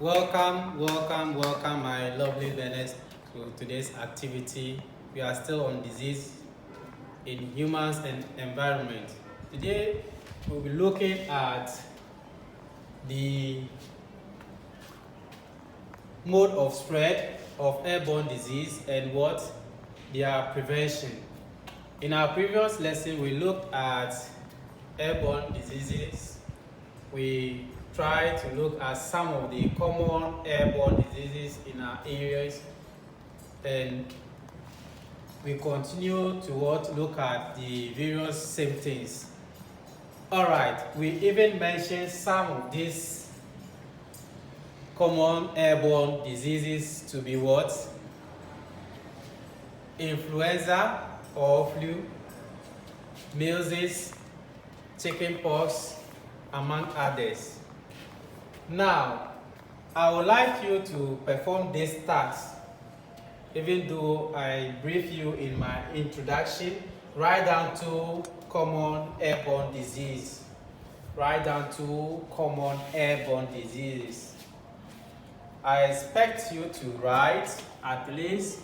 Welcome, my lovely learners, to today's activity. We are still on disease in humans and environment. Today, we'll be looking at the mode of spread of airborne disease and what their prevention. In our previous lesson, we looked at airborne diseases. We try to look at some of the common airborne diseases in our areas, and we continue to look at the various symptoms. Alright, we even mentioned some of these common airborne diseases to be what? Influenza or flu, measles, chickenpox, among others. Now, I would like you to perform this task. Even though I brief you in my introduction, write down two common airborne diseases. Write down two common airborne diseases. I expect you to write at least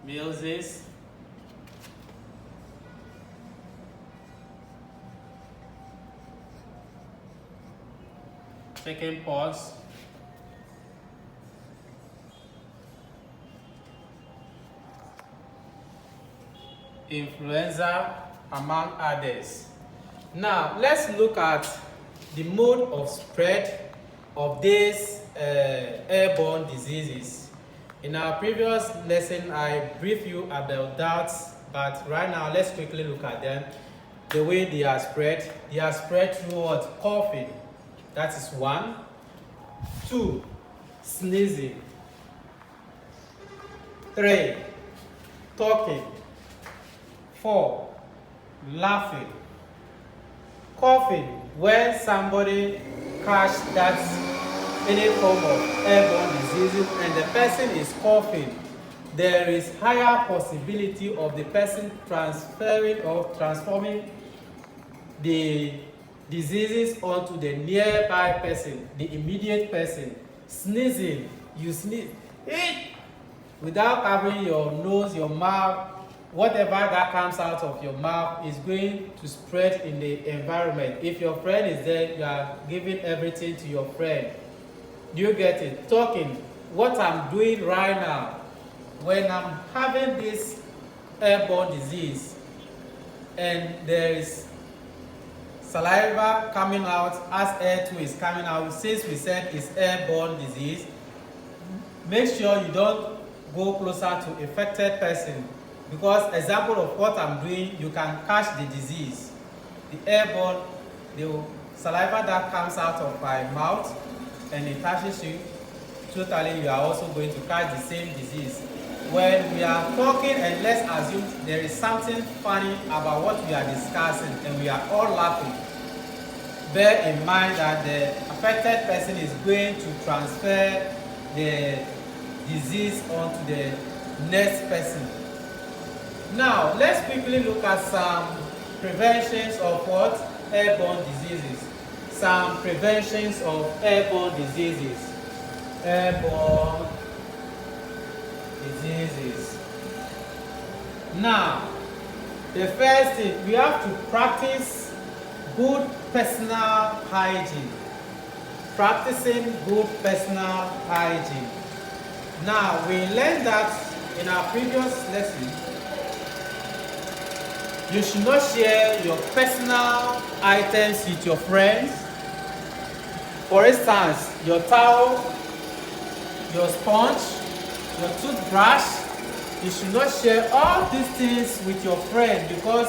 measles, chickenpox, influenza, among others. Now, let's look at the mode of spread of these airborne diseases. In our previous lesson, I briefed you about that, but right now, let's quickly look at them. The way they are spread through what? Coughing. That is 1. 2, sneezing. 3, talking. 4, laughing. Coughing, when somebody catch that any form of airborne disease and the person is coughing, there is higher possibility of the person transferring or transforming the diseases onto the nearby person, the immediate person. Sneezing, you sneeze without covering your nose, your mouth, whatever that comes out of your mouth is going to spread in the environment. If your friend is there, you are giving everything to your friend. Do you get it? Talking, what I'm doing right now, when I'm having this airborne disease and there is saliva coming out as air too is coming out, since we said it's airborne disease, make sure you don't go closer to affected person, because example of what I'm doing, you can catch the disease. The airborne, the saliva that comes out of my mouth and it touches you, totally you are also going to catch the same disease. When we are talking, and let's assume there is something funny about what we are discussing and we are all laughing, bear in mind that the affected person is going to transfer the disease onto the next person. Now, let's quickly look at some preventions of what? Airborne diseases. Some preventions of airborne diseases. Airborne diseases. Now, the first thing, we have to practice good personal hygiene. Practicing good personal hygiene. Now, we learned that in our previous lesson, you should not share your personal items with your friends. For instance, your towel, your sponge, your toothbrush. You should not share all these things with your friend, because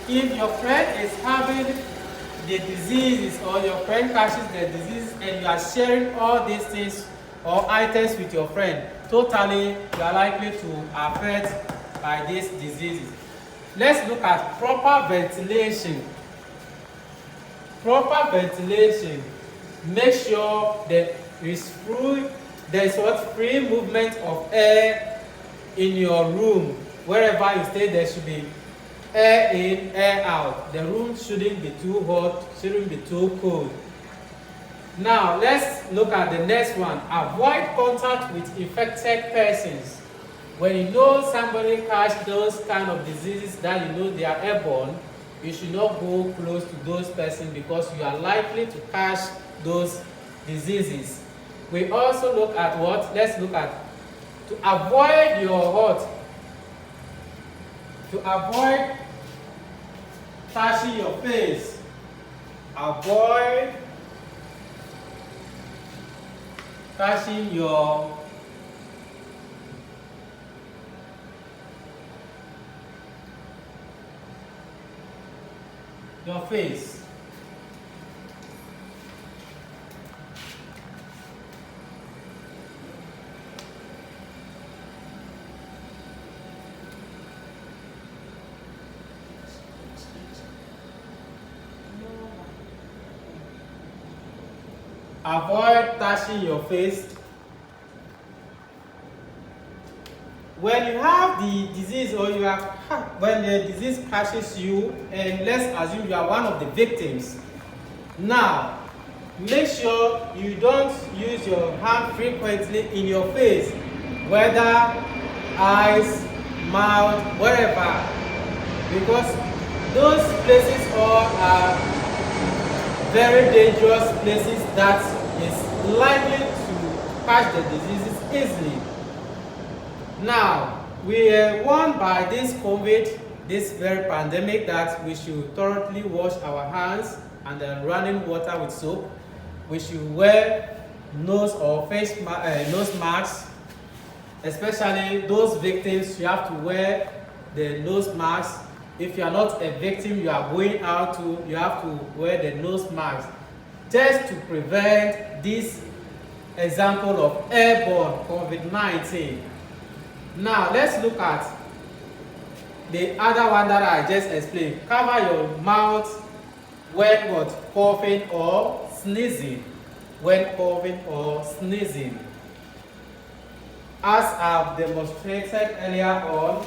if your friend is having the diseases or your friend catches the disease and you are sharing all these things or items with your friend, totally you are likely to affect by these diseases. Let's look at proper ventilation. Proper ventilation. Make sure there is free movement of air in your room. Wherever you stay, there should be air in, air out. The room shouldn't be too hot, shouldn't be too cold. Now let's look at the next one. Avoid contact with infected persons. When you know somebody catch those kind of diseases that you know they are airborne, you should not go close to those persons because you are likely to catch those diseases. We also look at what? Let's look at to avoid your what? To avoid touching your face. Avoid touching your face. Avoid touching your face. When you have the disease or you have, when the disease catches you, and let's assume you are one of the victims, now make sure you don't use your hand frequently in your face, whether eyes, mouth, wherever, because those places all are very dangerous places that is likely to catch the diseases easily. Now, we are warned by this COVID, this very pandemic, that we should thoroughly wash our hands and then running water with soap. We should wear nose or nose masks, especially those victims. You have to wear the nose mask. If you are not a victim, you are going out to, you have to wear the nose mask just to prevent this example of airborne COVID-19. Now let's look at the other one that I just explained. Cover your mouth when what? Coughing or sneezing. When coughing or sneezing. As I've demonstrated earlier on,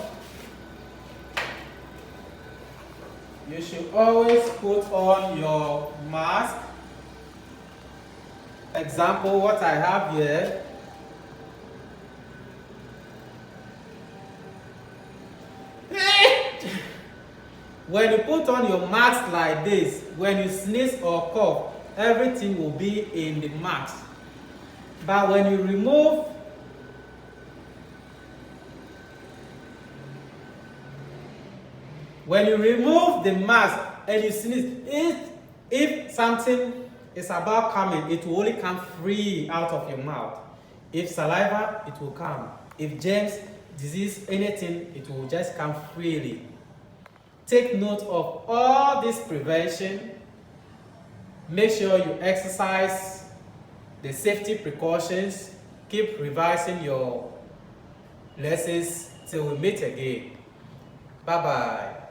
you should always put on your mask. Example, what I have here. When you put on your mask like this, when you sneeze or cough, everything will be in the mask. But when you remove the mask and you sneeze, if something is about coming, it will only come free out of your mouth. If saliva, it will come. If germs, disease, anything, it will just come freely. Take note of all this prevention. Make sure you exercise the safety precautions. Keep revising your lessons till we meet again. Bye-bye.